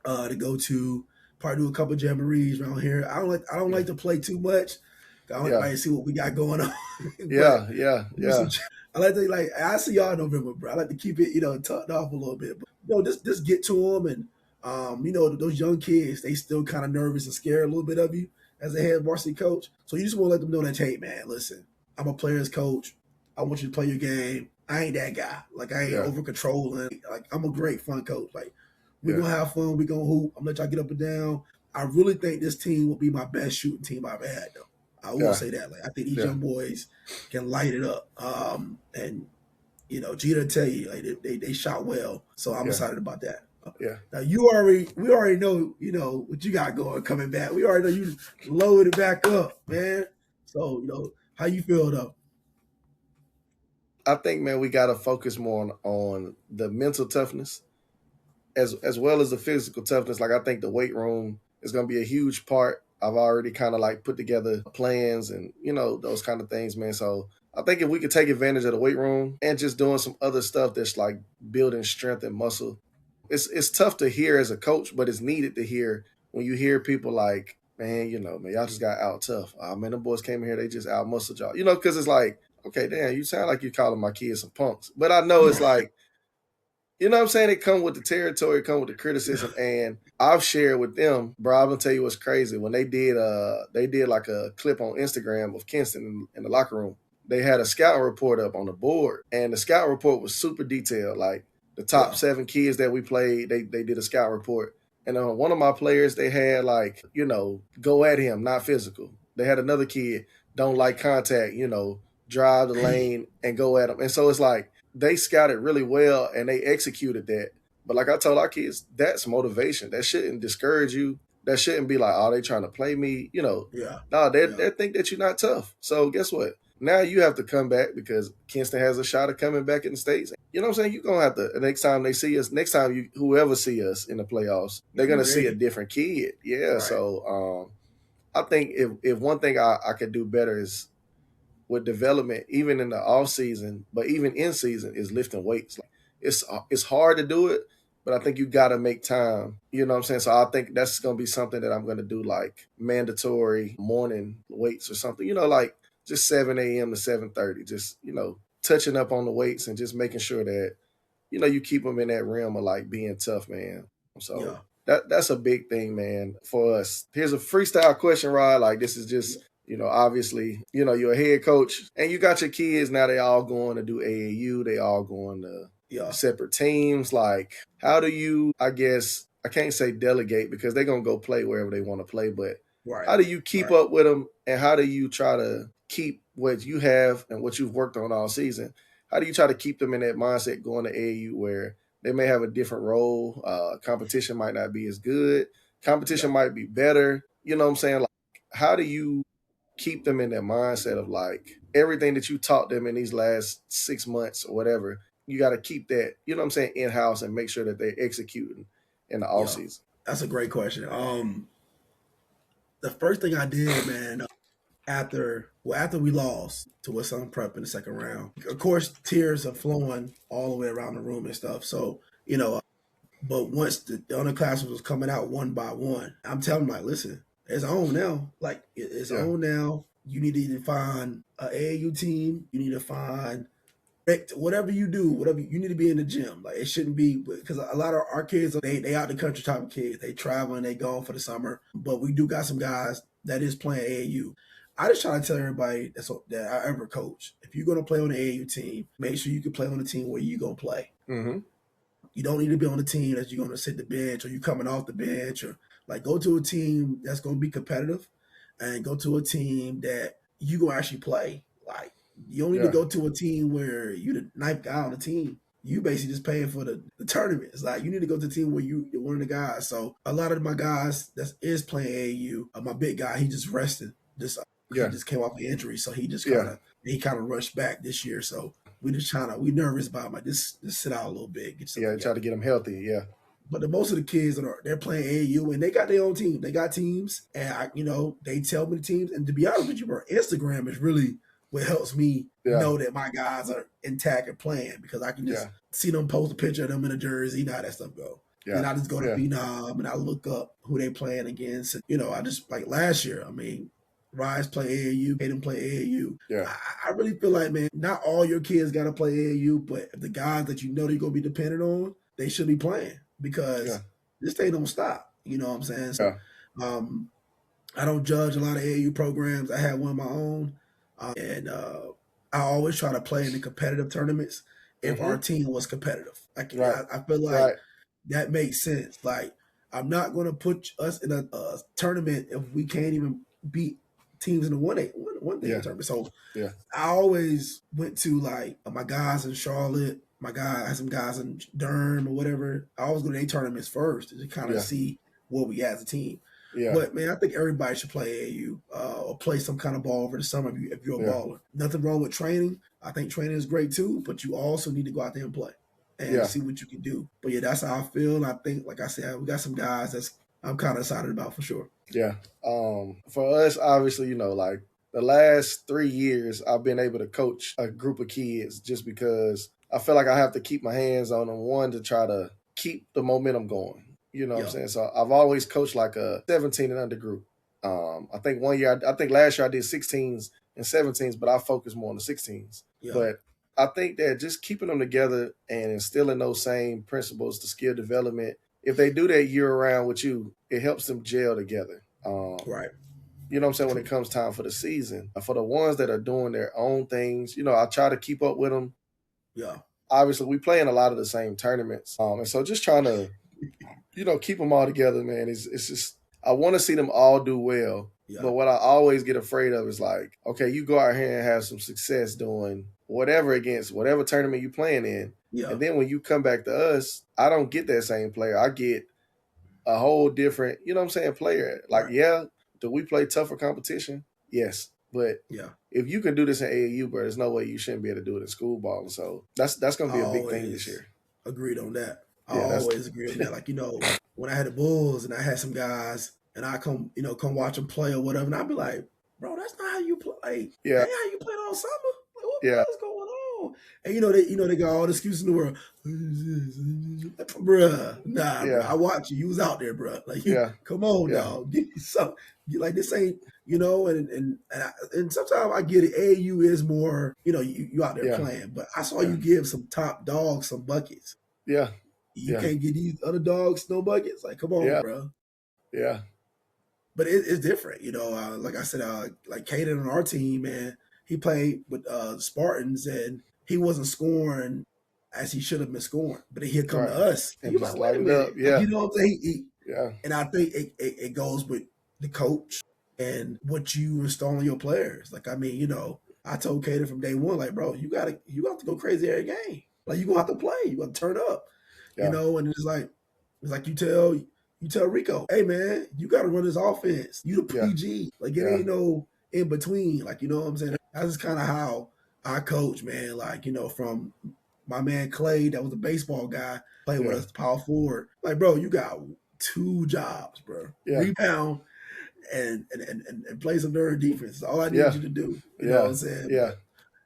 to go to, probably do a couple of jamborees around here. I don't like to play too much. I don't like to see what we got going on. I like to I see y'all in November, bro. I like to keep it, tucked off a little bit. But just get to them, and those young kids, they still kind of nervous and scared a little bit of you as a head varsity coach. So you just want to let them know that, hey, man, listen, I'm a player's coach. I want you to play your game. I ain't that guy. I ain't over controlling. I'm a great fun coach. We're going to have fun. We're going to hoop. I'm going to let y'all get up and down. I really think this team will be my best shooting team I've had, though. I will say that. I think these young boys can light it up. And, Jeter will tell you, they shot well. So I'm excited about that. Now we already know, what you got going coming back. We already know you loaded it back up, man. So, how you feel, though? I think, man, we got to focus more on the mental toughness as well as the physical toughness. I think the weight room is going to be a huge part. I've already kind of put together plans and, those kind of things, man. So I think if we could take advantage of the weight room and just doing some other stuff that's building strength and muscle, it's tough to hear as a coach, but it's needed to hear when you hear people man, y'all just got out tough. Man, them boys came in here, they just out muscled y'all, because it's okay, damn, you sound like you're calling my kids some punks. But I know it's you know what I'm saying? It come with the territory, it come with the criticism. And I've shared with them, bro, I'm going to tell you what's crazy. When they did a clip on Instagram of Kinston in the locker room, they had a scouting report up on the board. And the scouting report was super detailed. The the top 7 kids that we played, they did a scout report. And one of my players, they had like, go at him, not physical. They had another kid, don't like contact, drive the lane and go at him. And so it's like they scouted really well and they executed that. But like I told our kids, that's motivation. That shouldn't discourage you. That shouldn't be like, oh, they trying to play me, No, they think that you're not tough. So guess what? Now you have to come back because Kinston has a shot of coming back in the States. You know what I'm saying? You're going to have to, next time they see us, whoever see us in the playoffs, they're going to see a different kid. Yeah. Right. So I think if one thing I could do better is with development, even in the off season, but even in season, is lifting weights. Like, it's hard to do it, but I think you got to make time. You know what I'm saying? So I think that's going to be something that I'm going to do, like mandatory morning weights or something, like just 7 a.m. to 7:30, just, touching up on the weights and just making sure that, you keep them in that realm of like being tough, man. So that's a big thing, man, for us. Here's a freestyle question, Rod. Like, this is just, obviously, you're a head coach and you got your kids now. They all going to do AAU. They all going to separate teams. Like, how do you, I guess, I can't say delegate because they're going to go play wherever they want to play, but how do you keep up with them and how do you try to keep what you have and what you've worked on all season? How do you try to keep them in that mindset going to AAU where they may have a different role? Competition might not be as good. Competition might be better. You know what I'm saying? Like, how do you keep them in that mindset of like everything that you taught them in these last 6 months or whatever? You got to keep that, you know what I'm saying, in-house and make sure that they're executing in the off season. That's a great question. The first thing I did, man, after we lost to West Prep in the second round, of course, tears are flowing all the way around the room and stuff. So, but once the underclassmen was coming out one by one, I'm telling them, like, listen, it's on now. Like, it's on now. You need to either find an AAU team. You need to find whatever you do, you need to be in the gym. Like, it shouldn't be, because a lot of our kids, they out the country type of kids. They traveling, they gone for the summer. But we do got some guys that is playing AAU. I just try to tell everybody that I ever coach, if you're going to play on the AAU team, make sure you can play on the team where you're going to play. Mm-hmm. You don't need to be on the team that you're going to sit the bench or you coming off the bench, or like go to a team that's going to be competitive and go to a team that you going to actually play. Like, you don't need to go to a team where you the ninth guy on the team. You basically just paying for the tournament. It's like you need to go to a team where you're one of the guys. So a lot of my guys that is playing AAU, my big guy, he just rested. He just came off an injury, so he just kind of rushed back this year. So we nervous about him. Like, just sit out a little bit. Try to get him healthy. Yeah. But most of the kids they're playing AAU and they got their own team. They got teams, and they tell me the teams. And to be honest with you, bro, Instagram is really what helps me know that my guys are intact and playing, because I can just see them post a picture of them in a jersey. You know how that stuff go. Yeah. And I just go to Phenom and I look up who they playing against. I just, like last year, Rise play AAU, Hayden play AAU. Yeah. I really feel like, man, not all your kids got to play AAU, but if the guys that you know they're going to be dependent on, they should be playing, because this thing don't stop. You know what I'm saying? So I don't judge a lot of AAU programs. I had one of my own. And I always try to play in the competitive tournaments if our team was competitive. I feel like that makes sense. Like, I'm not going to put us in a tournament if we can't even beat teams in the one day tournament. So I always went to, like, my guys in Charlotte. I had some guys in Durham or whatever. I always go to their tournaments first to kind of see what we had as a team. Yeah. But, man, I think everybody should play AAU or play some kind of ball over the summer if you're a baller. Nothing wrong with training. I think training is great too, but you also need to go out there and play and see what you can do. But, that's how I feel. And I think, like I said, we got some guys I'm kind of excited about for sure. Yeah. For us, obviously, like the last 3 years, I've been able to coach a group of kids just because I feel like I have to keep my hands on them, one, to try to keep the momentum going. You know what I'm saying? So I've always coached like a 17 and under group. I think last year I did 16s and 17s, but I focused more on the 16s. Yeah. But I think that just keeping them together and instilling those same principles to skill development, if they do that year round with you, it helps them gel together. Right. You know what I'm saying? When it comes time for the season, for the ones that are doing their own things, I try to keep up with them. Yeah. obviously we play in a lot of the same tournaments, and so just trying to keep them all together, man. It's just I want to see them all do well. Yeah. But what I always get afraid of is like, okay, you go out here and have some success doing whatever against whatever tournament you're playing in. Yeah. And then when you come back to us, I don't get that same player. I get a whole different, player. Like, right. Do we play tougher competition? Yes. But if you can do this in AAU, bro, there's no way you shouldn't be able to do it in school ball. And so that's going to be a big thing this year. Agreed on that. I always agree on that. Like, when I had the Bulls and I had some guys and I come watch them play or whatever, and I'd be like, bro, that's not how you play. Yeah. That ain't how you played all summer. Like, what's going on? And they got all the excuses in the world. Bruh, nah, bro, I watch you. You was out there, bruh. Like, come on, dog. Give me something. Like, this ain't, and sometimes I get it. AAU is more, you out there playing, but I saw you give some top dogs some buckets. Yeah. You can't get these other dogs no buckets. Like, come on, bro. Yeah. But it's different, like I said, like Caden on our team, man, he played with Spartans and he wasn't scoring as he should have been scoring. But he'd come to us and just like, wait a minute. Yeah. You know what I'm saying? And I think it goes with the coach and what you install in your players. Like, I mean, I told Caden from day one, like, bro, you have to go crazy every game. Like, you're going to have to play. You're going to turn up. And it's like you tell Rico, hey man, you got to run this offense. You the PG. Like, it ain't no in between. Like, you know what I'm saying? That's just kind of how I coach, man. Like, from my man Clay, that was a baseball guy, played with us, power forward. Like, bro, you got 2 jobs, bro. Rebound and play some nerd defense. That's all I need you to do. You know what I'm saying? Yeah.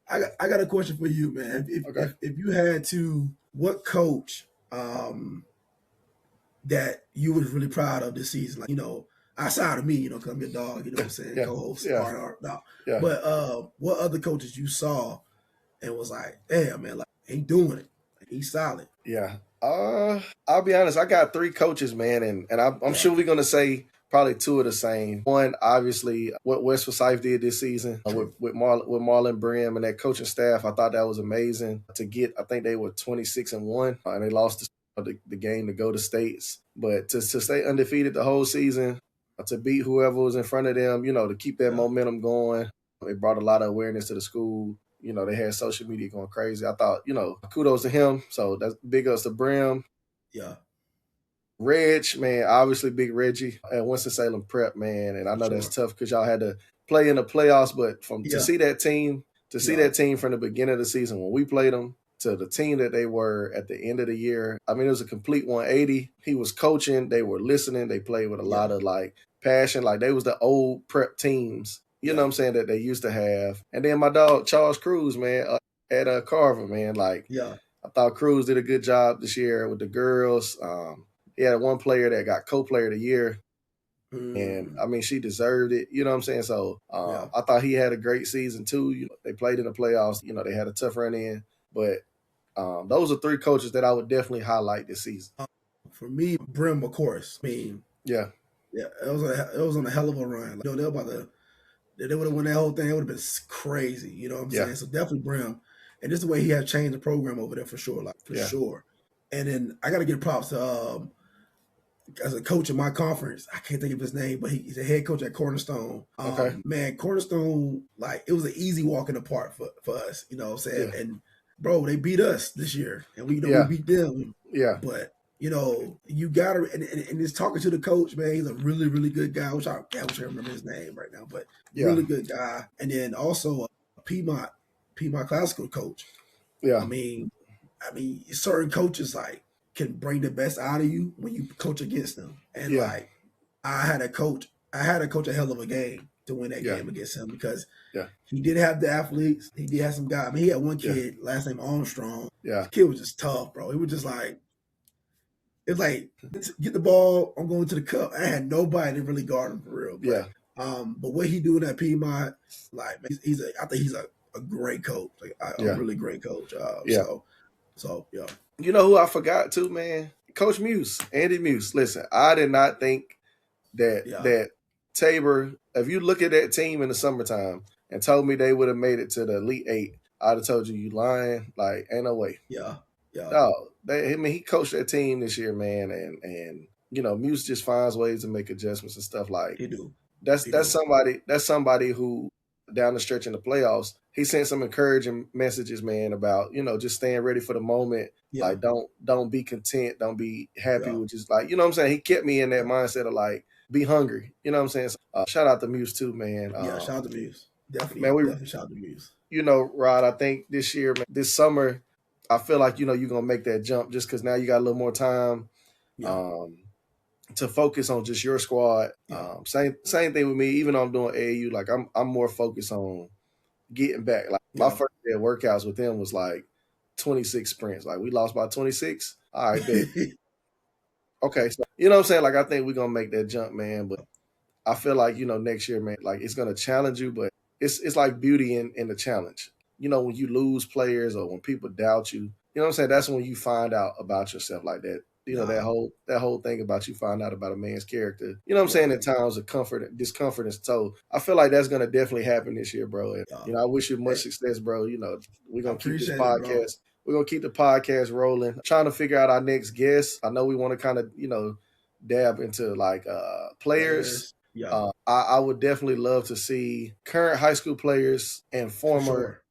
I got a question for you, man. If you had to, what coach that you was really proud of this season? Like, outside of me, because I'm your dog, you know what I'm saying, co-host, Art. No. But what other coaches you saw and was like, damn, man, like, he doing it. Like, he's solid. Yeah. I'll be honest, I got 3 coaches, man, and I'm sure we're going to say probably 2 of the same. One, obviously, what West Forsyth did this season with Marlon Brim and that coaching staff. I thought that was amazing to get. I think they were 26-1, and they lost the game to go to states. But to stay undefeated the whole season, to beat whoever was in front of them, to keep that momentum going. It brought a lot of awareness to the school. They had social media going crazy. I thought, kudos to him. So that's big ups to Brim. Yeah. Reg, man, obviously big Reggie at Winston-Salem Prep, man. And I know that's tough because y'all had to play in the playoffs, but to see that team, from the beginning of the season when we played them to the team that they were at the end of the year, I mean, it was a complete 180. He was coaching. They were listening. They played with a lot of, like, passion. Like, they was the old Prep teams, you know what I'm saying, that they used to have. And then my dog, Charles Cruz, man, at Carver, man. Like, I thought Cruz did a good job this year with the girls. He had one player that got co-player of the year. And, I mean, she deserved it. You know what I'm saying? So, I thought he had a great season, too. They played in the playoffs. They had a tough run in. But those are 3 coaches that I would definitely highlight this season. For me, Brim, of course. I mean, it was on a hell of a run. Like, they would have won that whole thing. It would have been crazy. You know what I'm saying? So definitely Brim. And just the way he had changed the program over there for sure. Like, for sure. And then I got to give props to as a coach in my conference, I can't think of his name, but he's a head coach at Cornerstone. Man, Cornerstone, like, it was an easy walk in the park for us, you know what I'm saying? Yeah. And, bro, they beat us this year, and we beat them. Yeah. But, you got to, and just talking to the coach, man, he's a really, really good guy. I wish I remember his name right now, but really good guy. And then also Piedmont Classical coach. Yeah. I mean, certain coaches, like, can bring the best out of you when you coach against them. And like, I had a coach a hell of a game to win that game against him because he did have the athletes. He did have some guys. I mean, he had one kid, last name Armstrong. Yeah. The kid was just tough, bro. He was just like, it's like, get the ball, I'm going to the cup. I had nobody to really guard him for real. But, but what he doing at Piedmont, like, man, I think he's a great coach, like a really great coach. So. You know who I forgot too, man? Coach Muse, Andy Muse. Listen, I did not think that Tabor, if you look at that team in the summertime and told me they would have made it to the Elite 8, I'd have told you lying. Like, ain't no way. Yeah. No, he coached that team this year, man, and Muse just finds ways to make adjustments and stuff. Like, he do. That's somebody who down the stretch in the playoffs, he sent some encouraging messages, man, about just staying ready for the moment. Yeah. Like, don't be content, don't be happy with just like what I'm saying. He kept me in that mindset of like, be hungry. You know what I'm saying? So, shout out to Muse too, man. Shout out to Muse. Definitely, man. Definitely shout out to Muse. Rod, I think this year, man, this summer, I feel like you're gonna make that jump just because now you got a little more time. Yeah. To focus on just your squad. Yeah. Same thing with me. Even though I'm doing AAU, like I'm more focused on getting back. Like my first day of workouts with them was like 26 sprints. Like we lost by 26. All right, baby. Okay, so what I'm saying? Like I think we're gonna make that jump, man. But I feel like next year, man, like it's gonna challenge you, but it's like beauty in the challenge. When you lose players or when people doubt you, what I'm saying? That's when you find out about yourself like that. That whole thing about you find out about a man's character. What I'm saying? In times of discomfort. And so I feel like that's gonna definitely happen this year, bro. And I wish you much success, bro. We're gonna keep this podcast. We're gonna keep the podcast rolling. I'm trying to figure out our next guest. I know we want to kind of, dab into like players. Yeah. I would definitely love to see current high school players and former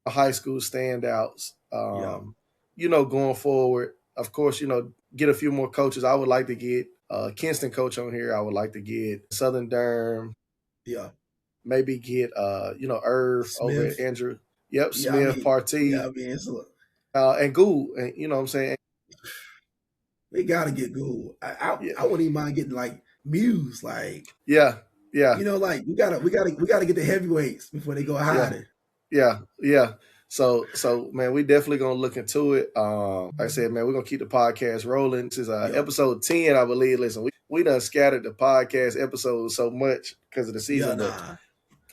high school standouts. Going forward. Of course, get a few more coaches. I would like to get Kinston coach on here. I would like to get Southern Durham. Yeah. Maybe get Irv Smith. Over at Andrew. Yep, Smith, Partee. Yeah, and Gould. And what I'm saying? They gotta get Gould. I wouldn't even mind getting like Muse. Like yeah. Like we gotta get the heavyweights before they go hiding. Yeah. So man, we definitely gonna look into it. Like I said, man, we're gonna keep the podcast rolling. This is episode 10, I believe. Listen, we done scattered the podcast episodes so much because of the season.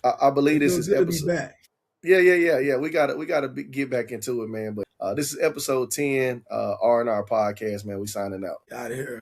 I believe this is episode. Back. Yeah. We gotta get back into it, man. But this is episode 10, R&R podcast, man. We signing out. Out of here.